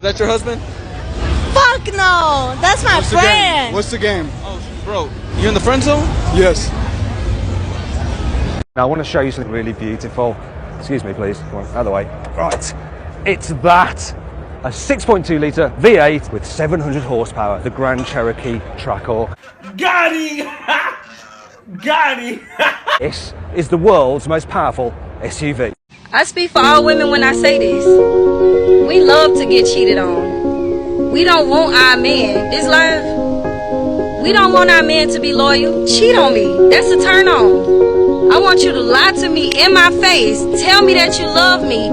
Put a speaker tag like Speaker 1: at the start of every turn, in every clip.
Speaker 1: that your husband?
Speaker 2: Fuck no, that's my friend.
Speaker 3: What's the game?
Speaker 1: Oh, bro, you in the friend zone?
Speaker 3: Yes.
Speaker 4: Now I want to show you something really beautiful. Excuse me, please. Come on, out of the way. Right, it's that. A 6.2 litre V8 with 700 horsepower, the Grand Cherokee Trackhawk.
Speaker 5: Got him! Got him!
Speaker 4: This is the world's most powerful SUV.
Speaker 6: I speak for all women when I say this. We love to get cheated on. We don't want our men. This life, we don't want our men to be loyal. Cheat on me. That's a turn on. I want you to lie to me in my face. Tell me that you love me,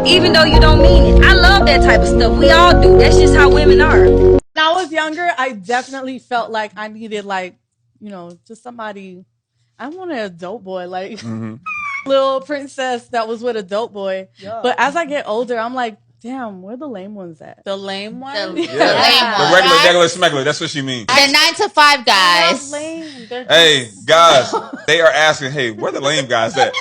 Speaker 6: even though you don't mean it. I love that type of stuff. We all do. That's just how women are.
Speaker 2: When I was younger, I definitely felt like I needed, like, you know, just somebody. I wanted a dope boy, like little princess that was with a dope boy. Yeah. But as I get older, I'm like, damn, where the lame ones at?
Speaker 7: The lame ones?
Speaker 8: The lame ones.
Speaker 9: The regular smuggler. That's what you mean.
Speaker 8: The 9 to 5 guys.
Speaker 9: Hey, guys, they are asking, hey, where the lame guys at?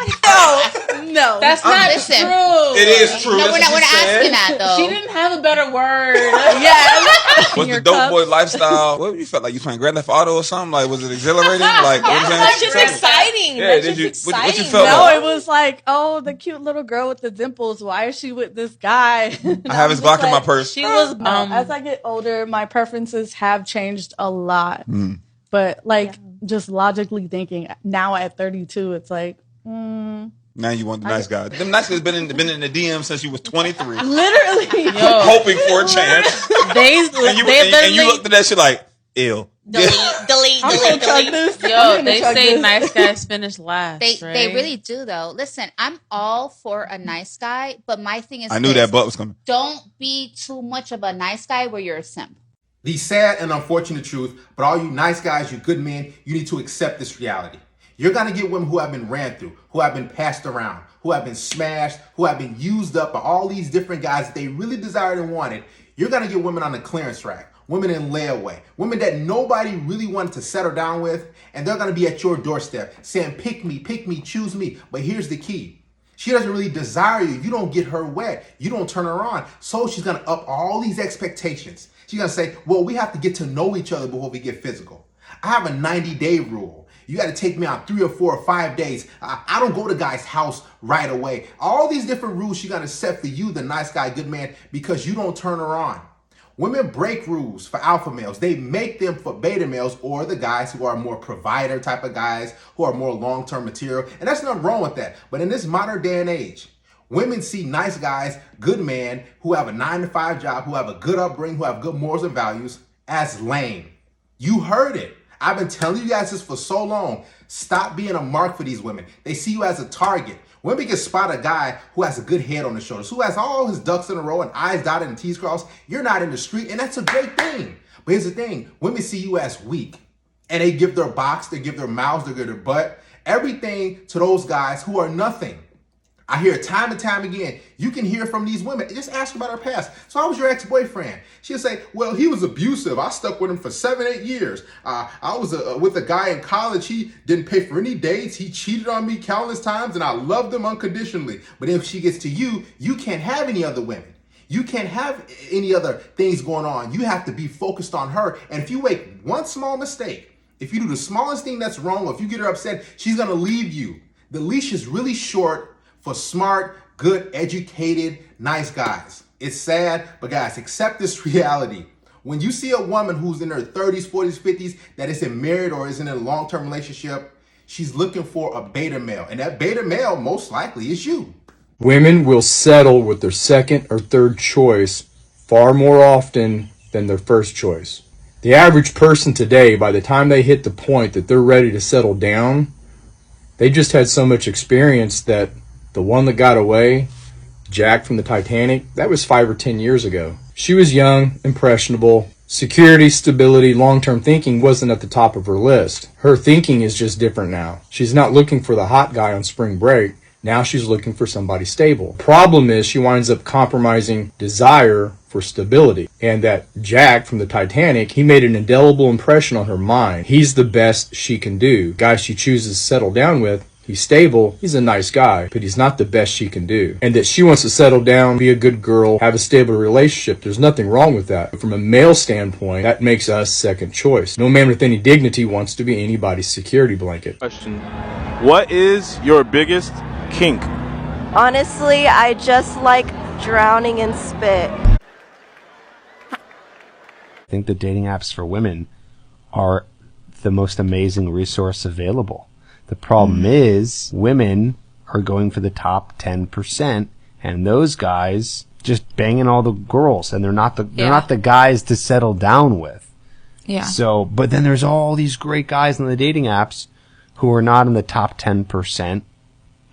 Speaker 7: No, that's not
Speaker 8: listen,
Speaker 7: true.
Speaker 9: It is true.
Speaker 8: No, we're not asking that, though.
Speaker 7: She didn't have a better word.
Speaker 2: Yeah.
Speaker 9: Was the dope boy lifestyle? What you felt like? You playing Grand Theft Auto or something? Like, was it exhilarating? Like, what
Speaker 7: That's just exciting.
Speaker 9: Yeah,
Speaker 7: That's just exciting.
Speaker 9: What you felt
Speaker 2: No,
Speaker 9: like?
Speaker 2: it was like, oh, the cute little girl with the dimples. Why is she with this guy?
Speaker 9: I have his Glock in my purse.
Speaker 7: She was.
Speaker 2: As I get older, my preferences have changed a lot. But like, just logically thinking, now at 32, it's like,
Speaker 9: Now you want the nice guy. Them nice guys been in the DM since you was 23,
Speaker 2: literally.
Speaker 9: hoping for a chance. And you looked at that shit like, ill.
Speaker 8: Delete.
Speaker 7: Yo, they say nice guys finish last.
Speaker 8: They really do, though. Listen, I'm all for a nice guy, but my thing is,
Speaker 9: I knew that butt was coming.
Speaker 8: Don't be too much of a nice guy where you're a simp.
Speaker 10: The sad and unfortunate truth, but all you nice guys, you good men, you need to accept this reality. You're going to get women who have been ran through, who have been passed around, who have been smashed, who have been used up by all these different guys that they really desired and wanted. You're going to get women on the clearance rack, women in layaway, women that nobody really wanted to settle down with, and they're going to be at your doorstep saying, pick me, choose me. But here's the key. She doesn't really desire you. You don't get her wet. You don't turn her on. So she's going to up all these expectations. She's going to say, well, we have to get to know each other before we get physical. I have a 90-day rule. You got to take me out 3 or 4 or 5 days. I don't go to guy's house right away. All these different rules she's going to set for you, the nice guy, good man, because you don't turn her on. Women break rules for alpha males. They make them for beta males or the guys who are more provider type of guys, who are more long-term material. And there's nothing wrong with that. But in this modern day and age, women see nice guys, good men, who have a 9 to 5 job, who have a good upbringing, who have good morals and values, as lame. You heard it. I've been telling you guys this for so long. Stop being a mark for these women. They see you as a target. Women can spot a guy who has a good head on his shoulders, who has all his ducks in a row and I's dotted and T's crossed. You're not in the street, and that's a great thing. But here's the thing. Women see you as weak, and they give their box, they give their mouths, they give their butt, everything to those guys who are nothing. I hear it time and time again. You can hear from these women. Just ask about her past. So how was your ex-boyfriend? She'll say, well, he was abusive. I stuck with him for 7-8 years. I was with a guy in college. He didn't pay for any dates. He cheated on me countless times, and I loved him unconditionally. But if she gets to you, you can't have any other women. You can't have any other things going on. You have to be focused on her. And if you make one small mistake, if you do the smallest thing that's wrong, or if you get her upset, she's going to leave you. The leash is really short for smart, good, educated, nice guys. It's sad, but guys, accept this reality. When you see a woman who's in her 30s, 40s, 50s that isn't married or isn't in a long-term relationship, she's looking for a beta male. And that beta male most likely is you.
Speaker 3: Women will settle with their second or third choice far more often than their first choice. The average person today, by the time they hit the point that they're ready to settle down, they just had so much experience that the one that got away, Jack from the Titanic, that was 5 or 10 years ago. She was young, impressionable. Security, stability, long-term thinking wasn't at the top of her list. Her thinking is just different now. She's not looking for the hot guy on spring break. Now she's looking for somebody stable. Problem is she winds up compromising desire for stability. And that Jack from the Titanic, he made an indelible impression on her mind. He's the best she can do. Guy she chooses to settle down with, He's stable, he's a nice guy, but he's not the best she can do. And that she wants to settle down, be a good girl, have a stable relationship, there's nothing wrong with that. But from a male standpoint, that makes us second choice. No man with any dignity wants to be anybody's security blanket.
Speaker 11: Question. What is your biggest kink?
Speaker 12: Honestly, I just like drowning in spit.
Speaker 13: I think the dating apps for women are the most amazing resource available. The problem is women are going for the top 10%, and those guys just banging all the girls, and they're not the guys to settle down with.
Speaker 14: Yeah.
Speaker 13: So, but then there's all these great guys on the dating apps who are not in the top 10%,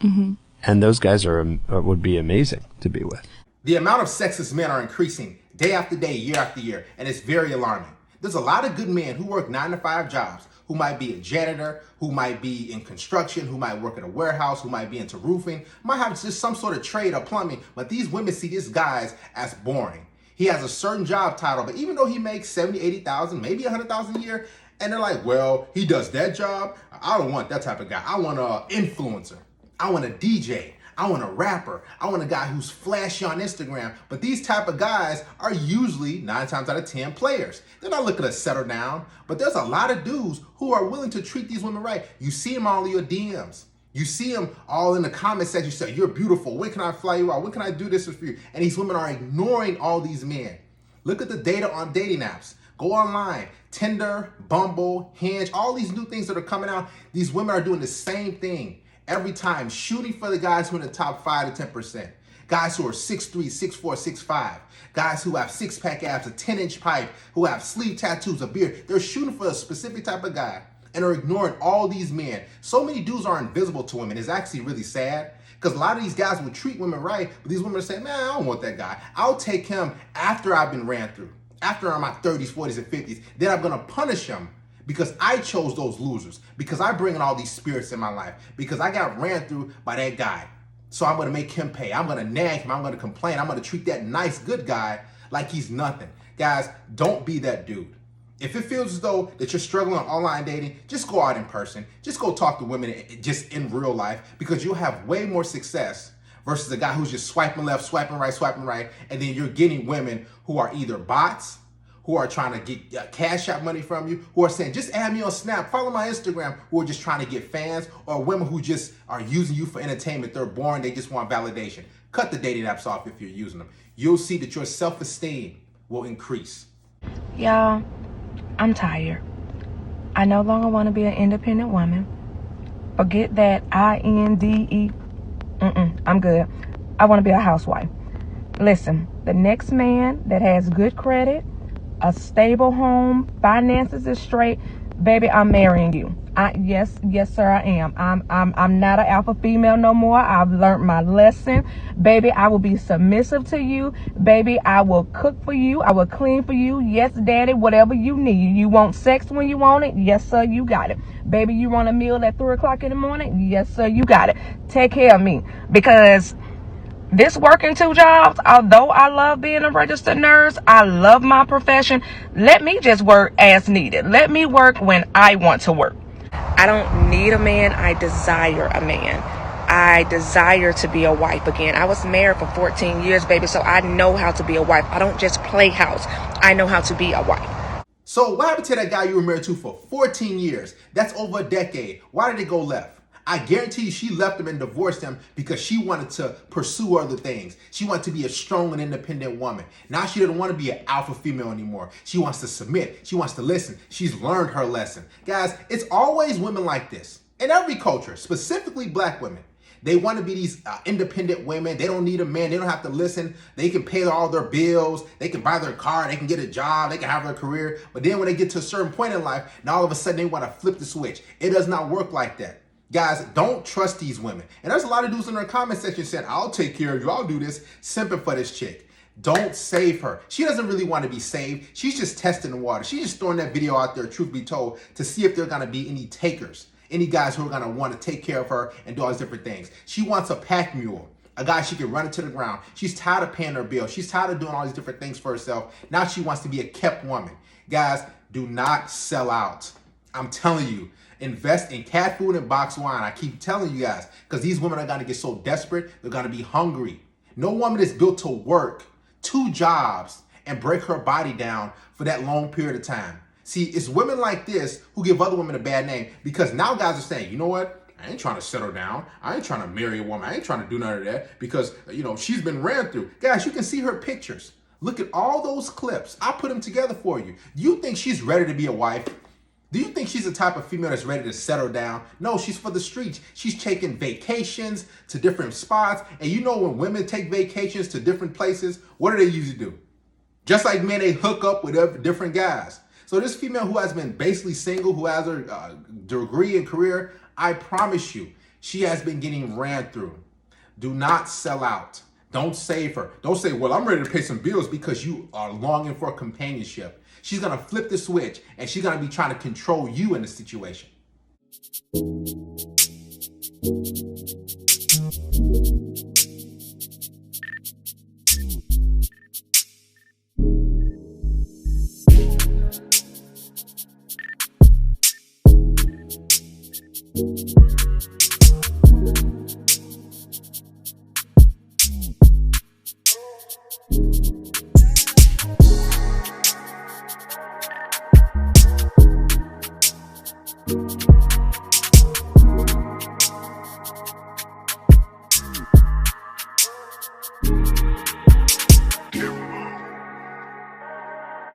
Speaker 14: Mm-hmm.
Speaker 13: and those guys would be amazing to be with.
Speaker 10: The amount of sexist men are increasing day after day, year after year, and it's very alarming. There's a lot of good men who work 9-to-5 jobs, who might be a janitor, who might be in construction, who might work at a warehouse, who might be into roofing, might have just some sort of trade or plumbing, but these women see these guys as boring. He has a certain job title, but even though he makes 70, 80,000, maybe 100,000 a year, and they're like, well, he does that job. I don't want that type of guy. I want an influencer. I want a DJ. I want a rapper. I want a guy who's flashy on Instagram. But these type of guys are usually 9 times out of 10 players. They're not looking to settle down, but there's a lot of dudes who are willing to treat these women right. You see them all in your DMs. You see them all in the comment section. You say, you're beautiful. When can I fly you out? When can I do this for you? And these women are ignoring all these men. Look at the data on dating apps. Go online. Tinder, Bumble, Hinge, all these new things that are coming out. These women are doing the same thing. Every time, shooting for the guys who are in the top 5 to 10%. Guys who are 6'3", 6'4", 6'5". Guys who have six-pack abs, a 10-inch pipe, who have sleeve tattoos, a beard. They're shooting for a specific type of guy and are ignoring all these men. So many dudes are invisible to women. It's actually really sad because a lot of these guys will treat women right, but these women are saying, man, I don't want that guy. I'll take him after I've been ran through, after I'm in my 30s, 40s, and 50s. Then I'm going to punish him. Because I chose those losers. Because I bring in all these spirits in my life. Because I got ran through by that guy. So I'm going to make him pay. I'm going to nag him. I'm going to complain. I'm going to treat that nice, good guy like he's nothing. Guys, don't be that dude. If it feels as though that you're struggling on online dating, just go out in person. Just go talk to women just in real life. Because you'll have way more success versus a guy who's just swiping left, swiping right. And then you're getting women who are either bots, who are trying to get cash out money from you, who are saying, just add me on Snap, follow my Instagram, who are just trying to get fans, or women who just are using you for entertainment. They're boring, they just want validation. Cut the dating apps off if you're using them. You'll see that your self-esteem will increase.
Speaker 15: Y'all, I'm tired. I no longer want to be an independent woman. Forget that INDE. I'm good. I want to be a housewife. Listen, the next man that has good credit, a stable home, finances is straight, baby, I'm marrying you. Yes, sir, I am. I'm not an alpha female no more. I've learned my lesson. Baby, I will be submissive to you. Baby, I will cook for you. I will clean for you. Yes, daddy, whatever you need. You want sex when you want it? Yes, sir, you got it. Baby, you want a meal at 3 o'clock in the morning? Yes, sir, you got it. Take care of me. Because this working 2 jobs, although I love being a registered nurse, I love my profession. Let me just work as needed. Let me work when I want to work. I don't need a man. I desire a man. I desire to be a wife again. I was married for 14 years, baby, so I know how to be a wife. I don't just play house. I know how to be a wife.
Speaker 10: So what happened to that guy you were married to for 14 years? That's over a decade. Why did it go left? I guarantee you she left him and divorced him because she wanted to pursue other things. She wanted to be a strong and independent woman. Now she doesn't want to be an alpha female anymore. She wants to submit. She wants to listen. She's learned her lesson. Guys, it's always women like this in every culture, specifically black women. They want to be these independent women. They don't need a man. They don't have to listen. They can pay all their bills. They can buy their car. They can get a job. They can have their career. But then when they get to a certain point in life, now all of a sudden they want to flip the switch. It does not work like that. Guys, don't trust these women. And there's a lot of dudes in their comment section saying, I'll take care of you. I'll do this. Simping for this chick. Don't save her. She doesn't really want to be saved. She's just testing the water. She's just throwing that video out there, truth be told, to see if there are going to be any takers. Any guys who are going to want to take care of her and do all these different things. She wants a pack mule. A guy she can run into the ground. She's tired of paying her bills. She's tired of doing all these different things for herself. Now she wants to be a kept woman. Guys, do not sell out. I'm telling you. Invest in cat food and box wine. I keep telling you guys, because these women are going to get so desperate, they're going to be hungry. No woman is built to work 2 jobs and break her body down for that long period of time. See, it's women like this who give other women a bad name, because now guys are saying, you know what? I ain't trying to settle down. I ain't trying to marry a woman. I ain't trying to do none of that because, you know, she's been ran through. Guys, you can see her pictures. Look at all those clips. I put them together for you. You think she's ready to be a wife? Do you think she's the type of female that's ready to settle down? No, she's for the streets. She's taking vacations to different spots. And you know when women take vacations to different places, what do they usually do? Just like men, they hook up with different guys. So this female who has been basically single, who has her degree and career, I promise you, she has been getting ran through. Do not sell out. Don't save her. Don't say, well, I'm ready to pay some bills because you are longing for companionship. She's going to flip the switch and she's going to be trying to control you in the situation.